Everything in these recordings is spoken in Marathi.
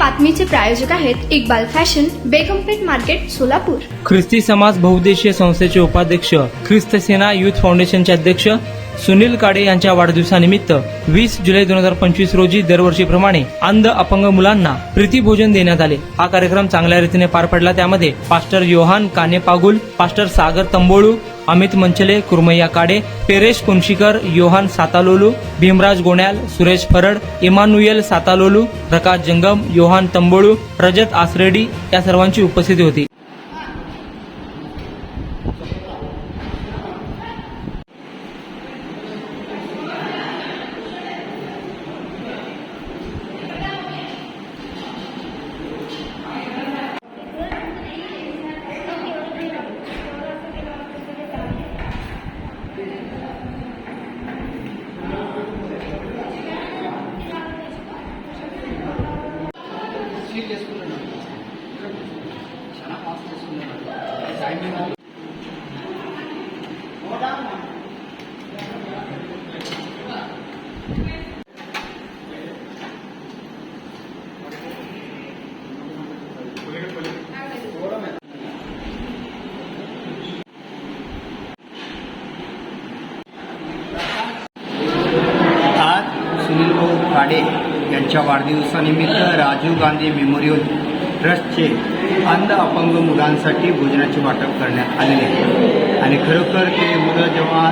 बातमीचे प्रायोजक आहेत इक्बाल फॅशन, बेगमपेठ मार्केट, सोलापूर. ख्रिस्ती समाज बहुउद्देशीय संस्थेचे उपाध्यक्ष, ख्रिस्त सेना युथ फाउंडेशनचे अध्यक्ष सुनील काडे यांच्या वाढदिवसानिमित्त 20 जुलै 2025 रोजी दरवर्षीप्रमाणे अंध अपंग मुलांना प्रीतीभोजन देण्यात आले. हा कार्यक्रम चांगल्या रीतीने पार पडला. त्यामध्ये पास्टर योहान कानेपागुल, पास्टर सागर तंबोळू, अमित मंचले, कुरमय्या काडे, पेरेश कुंशीकर, योहान सातालोलू, भीमराज गोण्याल, सुरेश फरड, इमानुएल सातालोलू, प्रकाश जंगम, योहान तंबोळू, रजत आसरेडी या सर्वांची उपस्थिती होती. सुनील भाऊ काडे यांच्या वाढदिवसानिमित्त राजीव गांधी मेमोरियल ट्रस्टचे अंध अपंग मुलांसाठी भोजनाचे वाटप करण्यात आलेले आहे. आणि खरोखर ते मुलं जेव्हा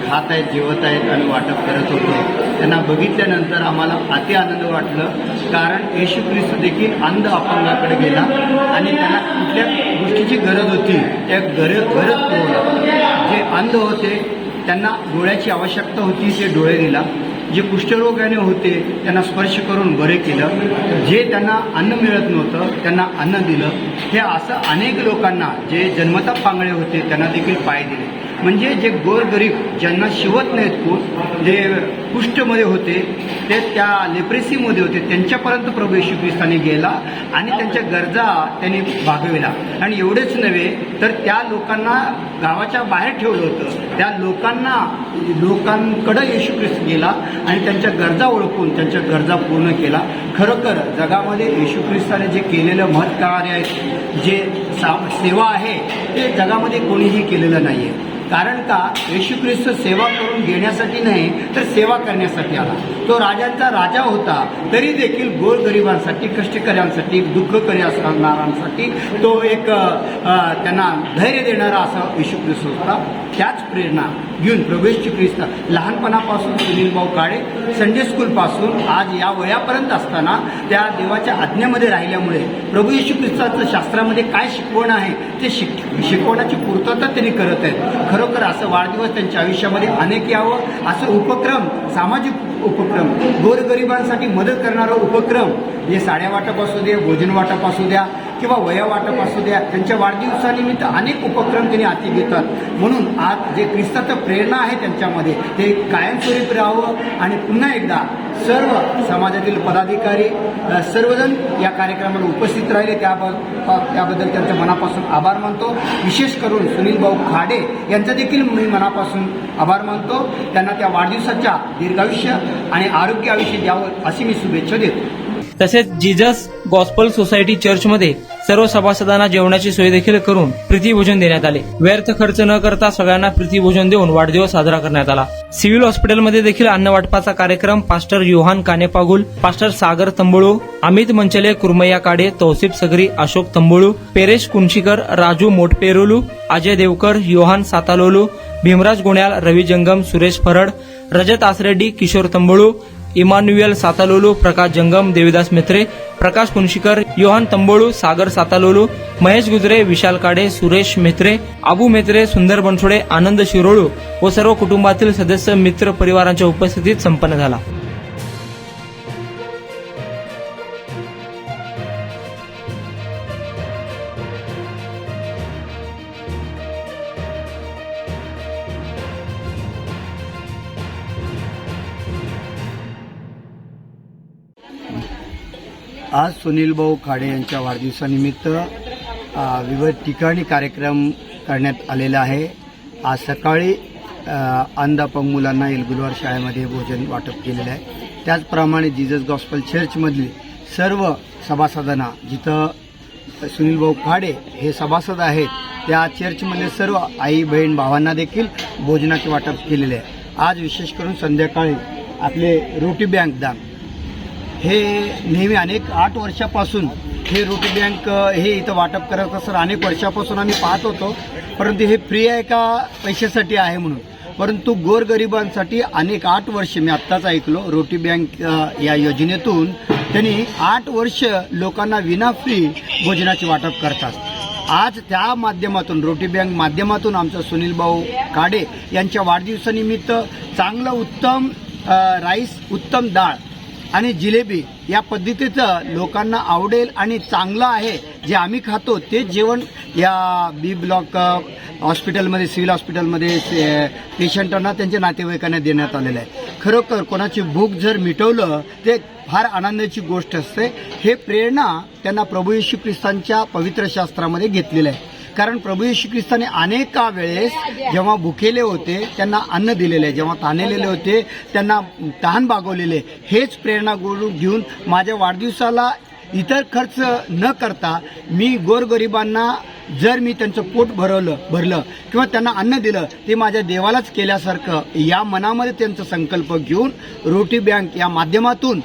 खात आहेत, जेवत आहेत आणि वाटप करत होते, त्यांना बघितल्यानंतर आम्हाला अति आनंद वाटलं. कारण येशू ख्रिस्त देखील अंध अपंगाकडे गेला आणि त्यांना कुठल्या गोष्टीची गरज होती त्या गरज पुरवला. जे अंध होते त्यांना डोळ्याची आवश्यकता होती, ते डोळे दिला. जे कुष्ठरोगाने होते त्यांना स्पर्श करून बरे केलं. जे त्यांना अन्न मिळत नव्हतं त्यांना अन्न दिलं. हे असं अनेक लोकांना जे जन्मता पांगळे होते त्यांना देखील पाय दिले. म्हणजे जे गोरगरीब ज्यांना शिवत नाहीत कोण, जे कुष्ठमध्ये होते, ते त्या लेप्रेसीमध्ये होते, त्यांच्यापर्यंत प्रभू येशू ख्रिस्ताने गेला आणि त्यांच्या गरजा त्यांनी भागविला. आणि एवढेच नव्हे तर त्या लोकांना गावाच्या बाहेर ठेवलं होतं. त्या लोकांकडं येशू ख्रिस्त गेला आणि त्यांच्या गरजा ओळखून त्यांच्या गरजा पूर्ण केला. खरोखर जगामध्ये येशू ख्रिस्ताने जे केलेलं महत्कार्य आहे, जे सेवा आहे, ते जगामध्ये कोणीही केलेलं नाही आहे. कारण का, येशू ख्रिस्त सेवा करून घेण्यासाठी नाही तर सेवा करण्यासाठी आला. तो राजांचा राजा होता, तरी देखील गोरगरिबांसाठी, कष्टकऱ्यांसाठी, दुःखकरी असणाऱ्यांसाठी तो एक त्यांना धैर्य देणारा असा येशू ख्रिस्त होता. त्याच प्रेरणा घेऊन प्रभू येशू ख्रिस्त लहानपणापासून सुनील भाऊ काडे संडे स्कूलपासून आज या वयापर्यंत असताना त्या देवाच्या आज्ञेमध्ये राहिल्यामुळे प्रभू येशू ख्रिस्ताचं शास्त्रामध्ये काय शिकवण आहे ते शिकवण्याची पूर्तता त्यांनी करत आहेत. खरोखर असं वाढदिवस त्यांच्या आयुष्यामध्ये अनेक यावं, असं उपक्रम, सामाजिक उपक्रम, गोरगरिबांसाठी मदत करणारा उपक्रम, हे साड्या वाटप असू दे, भोजन वाटप असू द्या किंवा वया वाटप असू द्या, त्यांच्या वाढदिवसानिमित्त अनेक उपक्रम त्यांनी हाती घेतात. म्हणून आज जे ख्रिस्ताचं प्रेरणा आहे त्यांच्यामध्ये ते कायमस्वरूपी राहावं. आणि पुन्हा एकदा सर्व समाजातील पदाधिकारी सर्वजण या कार्यक्रमाला उपस्थित राहिले त्याबद्दल त्यांच्या मनापासून आभार मानतो. विशेष करून सुनील भाऊ खाडे यांचा देखील मी मनापासून आभार मानतो. त्यांना त्या वाढदिवसाच्या दीर्घायुष्य आणि आरोग्य आयुष्य द्यावं अशी मी शुभेच्छा देतो. तसेच जीजस गॉस्पल सोसायटी चर्चमध्ये सर्व सभासदांना जेवणाची सोय देखील करून प्रीतीभोजन देण्यात आले. व्यर्थ खर्च न करता सगळ्यांना प्रीतीभोजन देऊन वाढदिवस साजरा करण्यात आला. सिव्हिल हॉस्पिटलमध्ये देखील अन्न वाटपाचा कार्यक्रम पास्टर योहान कानेपागुल, पास्टर सागर तंबोळू, अमित मंचले, कुरमय्या काडे, तौसिफ सगरी, अशोक तंबोळू, पेरेश कुंशीकर, राजू मोटपेरोलू, अजय देवकर, योहान सातालोलू, भीमराज गोण्याल, रवी जंगम, सुरेश फरड, रजत आसरेडी, किशोर तंबोळू, इमानुएल सातालोलू, प्रकाश जंगम, देविदास मेत्रे, प्रकाश कुंशीकर, योहान तंबोळू, सागर सातालोलू, महेश गुजरे, विशाल काडे, सुरेश मेत्रे, आबू मेत्रे, सुंदर बनसोडे, आनंद शिरोळू व सर्व कुटुंबातील सदस्य, मित्र, परिवारांच्या उपस्थितीत संपन्न झाला. आज सुनील भाऊ खाडे यांच्या वाढदिवसानिमित्त विविध ठिकाणी कार्यक्रम करण्यात आलेला आहे. आज सकाळी अंध अपंग मुलांना एलगुलवार शाळेमध्ये भोजन वाटप केलेलं आहे. त्याचप्रमाणे जीजस गॉस्पल चर्चमधली सर्व सभासदांना, जिथं सुनील भाऊ खाडे हे सभासद आहेत त्या चर्चमधले सर्व आई बहीण भावांना देखील भोजनाचे वाटप केलेले आहे. आज विशेष करून संध्याकाळी आपले रोटी बँक दान हे नेहमी 8 वर्षापासून हे रोटी बँक हे इथं वाटप करत असतात. अनेक वर्षापासून आम्ही पाहत होतो, परंतु हे फ्री आहे का पैशासाठी आहे म्हणून. परंतु गोरगरिबांसाठी 8 वर्ष मी आत्ताच ऐकलो रोटी बँक या योजनेतून त्यांनी 8 वर्ष लोकांना विना फ्री भोजनाचे वाटप करतात. आज त्या माध्यमातून रोटी बँक माध्यमातून आमचा सुनील भाऊ खाडे यांच्या वाढदिवसानिमित्त चांगलं उत्तम राईस, उत्तम डाळ आणि जिलेबी या पद्धतीचं लोकांना आवडेल आणि चांगलं आहे जे आम्ही खातो ते जेवण या बी ब्लॉक हॉस्पिटलमध्ये, सिव्हिल हॉस्पिटलमध्ये पेशंटांना, त्यांच्या नातेवाईकांना देण्यात आलेलं आहे. खरोखर कोणाची भूक जर मिटवलं ते फार आनंदाची गोष्ट असते. हे प्रेरणा त्यांना प्रभू येशू ख्रिस्तांच्या पवित्र शास्त्रामध्ये घेतलेलं आहे. कारण प्रभू येशू ख्रिस्ताने अनेक वेळेस जेव्हा भुकेले होते त्यांना अन्न दिलेले, जेव्हा ताणलेले होते त्यांना तहान भागवलेले. हेच प्रेरणा घेऊन माझ्या वाढदिवसाला इतर खर्च न करता मी गोरगरिबांना जर मी त्यांचं पोट भरलं किंवा त्यांना अन्न दिलं ते माझ्या देवालाच केल्यासारखं या मनामध्ये त्यांचा संकल्प घेऊन रोटी बँक या माध्यमातून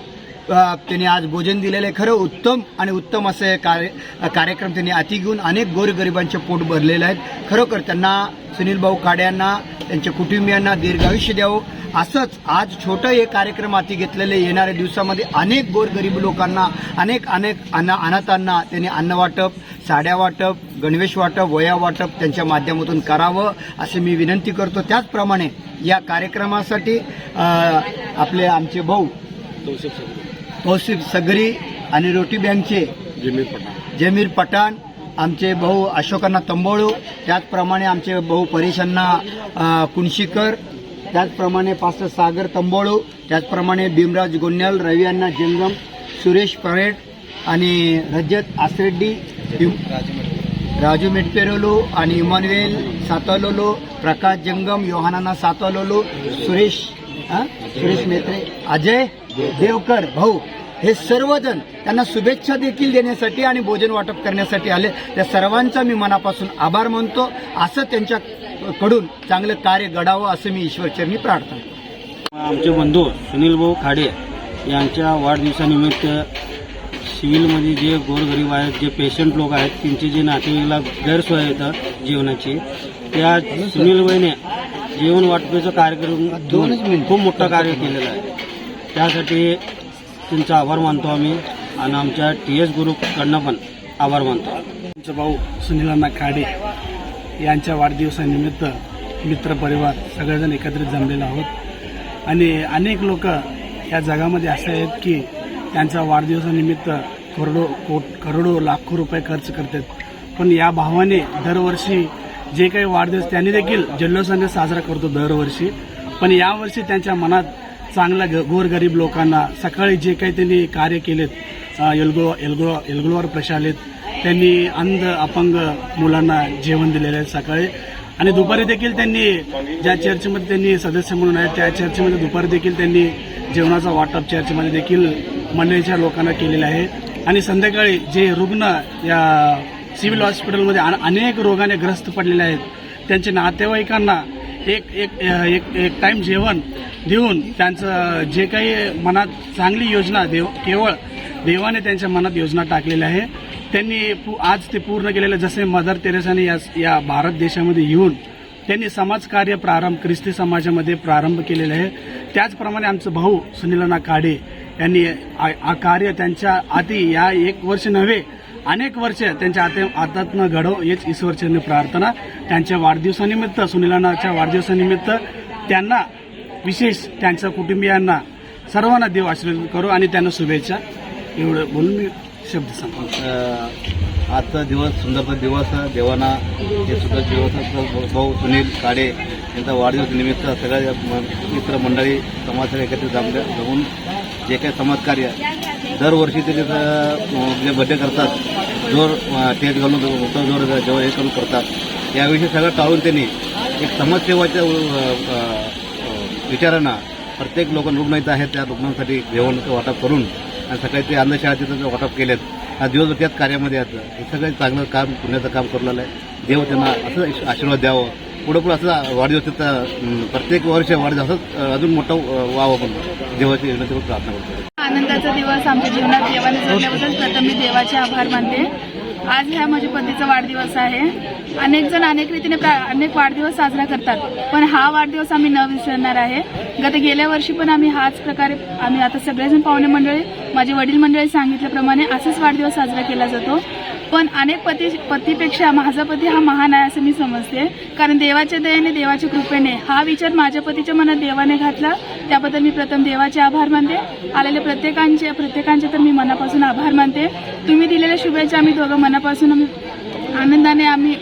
त्यांनी आज भोजन दिलेलं आहे. खरं उत्तम आणि उत्तम असे कार्यक्रम त्यांनी हाती घेऊन अनेक गोरगरिबांचे पोट भरलेले आहेत. खरोखर त्यांना सुनील भाऊ खाडे यांना, त्यांच्या कुटुंबियांना दीर्घायुष्य द्यावं. असंच आज छोटं हे कार्यक्रम हाती घेतलेले येणाऱ्या दिवसामध्ये अनेक गोरगरीब लोकांना, अनेक अनाथांना त्यांनी अन्न वाटप, साड्या वाटप, गणवेश वाटप, वया वाटप त्यांच्या माध्यमातून करावं असे मी विनंती करतो. त्याचप्रमाणे या कार्यक्रमासाठी आपले आमचे भाऊ तौसिफ सगरी आणि रोटी बँकचे जमीर पठाण, आमचे भाऊ अशोकांना तंबोळू, त्याचप्रमाणे आमचे भाऊ परेशांना कुणशीकर, त्याचप्रमाणे पास्टर सागर तंबोळू, त्याचप्रमाणे भीमराज गोन्याल, रवी अण्णा जंगम, सुरेश परेड आणि रजत आसरेड्डी, राजू मेटपेरोलो आणि इमानुएल सातवलोलो, प्रकाश जंगम, योहानाना सातवलोलो, सुरेश मेत्रे, अजय देवकर भाऊ, हे सर्वजण त्यांना शुभेच्छा देखील देण्यासाठी आणि भोजन वाटप करण्यासाठी आले. त्या सर्वांचा मी मनापासून आभार मानतो. असं त्यांच्याकडून चांगलं कार्य घडावं असं मी ईश्वरचरणी प्रार्थना करतो. आमचे बंधू सुनील भाऊ खाडे यांच्या वाढदिवसानिमित्त सिव्हिलमध्ये जे गोरगरीब आहेत, जे पेशंट लोक आहेत, त्यांचे जे नातेवाईकाला गैरसोय येतं जेवणाची, त्या सुनील भाईने जेवण वाटपाचा कार्यक्रम घेऊन खूप मोठं कार्य केलेलं आहे. त्यासाठी त्यांचा आभार मानतो आम्ही आणि आमच्या TS ग्रुपकडनं पण आभार मानतो. आमचा भाऊ सुनील खाडे यांच्या वाढदिवसानिमित्त मित्रपरिवार सगळेजण एकत्रित जमलेलो आहोत आणि अनेक लोक या जगामध्ये असे आहेत की त्यांच्या वाढदिवसानिमित्त करोडो लाखो रुपये खर्च करतात. पण या भावाने दरवर्षी जे काही वाढदिवस त्यांनी देखील जल्लोषाने साजरा करतो दरवर्षी. पण यावर्षी त्यांच्या मनात चांगल्या गोरगरीब लोकांना सकाळी जे काही त्यांनी कार्य केलेत, येलगुळवार प्रशालेत त्यांनी अंध अपंग मुलांना जेवण दिलेलं आहे सकाळी. आणि दुपारी देखील त्यांनी ज्या चर्चमध्ये त्यांनी सदस्य म्हणून आहेत त्या चर्चमध्ये दुपारी देखील त्यांनी जेवणाचा वाटप चर्चमध्ये देखील मंडळीच्या लोकांना केलेलं आहे. आणि संध्याकाळी जे रुग्ण या सिव्हिल हॉस्पिटलमध्ये अनेक रोगाने ग्रस्त पडलेले आहेत त्यांच्या नातेवाईकांना एक टाइम जेवण देऊन त्यांचं जे काही मनात चांगली योजना केवळ देवाने त्यांच्या मनात योजना टाकलेल्या आहे. त्यांनी आज ते पूर्ण केलेलं. जसे मदर तेरेसाने या भारत देशामध्ये येऊन त्यांनी समाजकार्य ख्रिस्ती समाजामध्ये प्रारंभ केलेलं आहे. त्याचप्रमाणे आमचं भाऊ सुनील खाडे यांनी कार्य त्यांच्या हाती या 1 वर्ष नव्हे अनेक वर्ष त्यांच्या हातातनं घडव हेच ईश्वरचरणी प्रार्थना. त्यांच्या वाढदिवसानिमित्त, सुनीलांच्या वाढदिवसानिमित्त त्यांना विशेष त्यांच्या कुटुंबियांना सर्वांना देव आशीर्वाद करू आणि त्यांना शुभेच्छा. एवढं बोलून मी शब्द सांगतो. आजचा दिवस सुंदर दिवस देवाना हे सुद्धा दिवस भाऊ सुनील खाडे यांचा वाढदिवस निमित्त सगळ्या मित्र मंडळी समाज एकत्रित जमून जे काही समाजकार्य दरवर्षी ते जे बड्डे करतात, जोर टेज घालून जोर जेव्हा हे करून करतात, याविषयी सगळं टाळून त्यांनी एक समाजसेवाच्या विचारांना प्रत्येक रुग्ण इथं आहेत त्या रुग्णांसाठी जेवण वाटप करून आणि सकाळी ते अंधशाळा तिथं वाटप केलेत. दिवसभर त्याच कार्यामध्ये आहेत. हे सगळं चांगलं काम, पुण्याचं काम करून आलं आहे. देव त्यांना असं आशीर्वाद द्यावं. पुढं असं वाढदिवस तिथं प्रत्येक वर्ष वाढदिवस असंच अजून मोठं व्हावं म्हणून देवाची विनंती करून प्रार्थना करतो. आनंदाचा दिवस आमच्या जीवनात देवाने जोडल्याबद्दल प्रथम मी देवाचे आभार मानते. आज ह्या माझ्या पतीचा वाढदिवस आहे. अनेक जण अनेक रीतीने अनेक वाढदिवस साजरा करतात, पण हा वाढदिवस आम्ही न विसरणार आहे. गेल्या वर्षी पण आम्ही हाच प्रकारे आम्ही आता सगळेजण पाहुणे मंडळी, माझे वडील मंडळी सांगितल्याप्रमाणे असाच वाढदिवस साजरा केला जातो. पण अनेक पतीपेक्षा माझा पती हा महान आहे असं मी समजते. कारण देवाच्या दयेने, देवाच्या कृपेने हा विचार माझ्या पतीच्या मनात देवाने घातला. त्याबद्दल मी प्रथम देवाचे आभार मानते. आलेल्या प्रत्येकांचे तर मी मनापासून आभार मानते. तुम्ही दिलेल्या शुभेच्छा आम्ही दोघं मनापासून आनंदाने आम्ही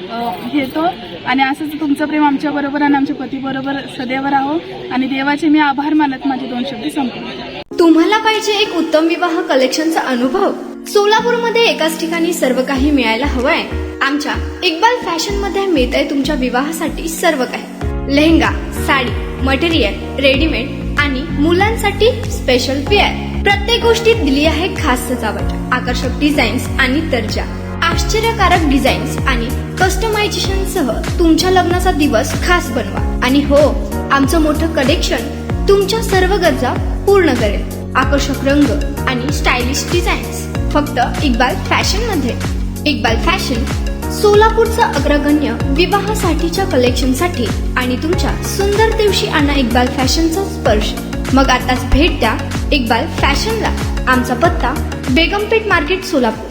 घेतो आणि असंच तुमचं प्रेम आमच्याबरोबर आणि आमच्या पतीबरोबर सदैव राहो. आणि देवाचे मी आभार मानत माझे 2 शब्द संपवतो. तुम्हाला पाहिजे एक उत्तम विवाह कलेक्शनचा अनुभव? सोलापूरमध्ये एकाच ठिकाणी सर्व काही मिळायला हवंय? आमच्या इक्बाल फॅशन मध्ये मिळतंय तुमच्या विवाहासाठी सर्व काही. लेहंगा, साडी, मटेरियल, रेडीमेड आणि मुलांसाठी स्पेशल वेअर. प्रत्येक गोष्टीत दिली आहे खास सजावट, आकर्षक डिझाईन्स आणि दर्जा, आश्चर्यकारक डिझाईन्स आणि कस्टमायझेशन सह तुमच्या लग्नाचा दिवस खास बनवा. आणि हो, आमचं मोठं कलेक्शन तुमच्या सर्व गरजा पूर्ण करेल. आकर्षक रंग आणि स्टायलिश डिझाईन्स फक्त इक्बाल फॅशन मध्ये. इक्बाल फॅशन सोलापूरचं अग्रगण्य विवाहासाठीच्या कलेक्शनसाठी आणि तुमच्या सुंदर दिवशी आणा इक्बाल फॅशनचा स्पर्श. मग आताच भेट द्या इक्बाल फॅशनला. आमचा पत्ता बेगमपेठ मार्केट, सोलापूर.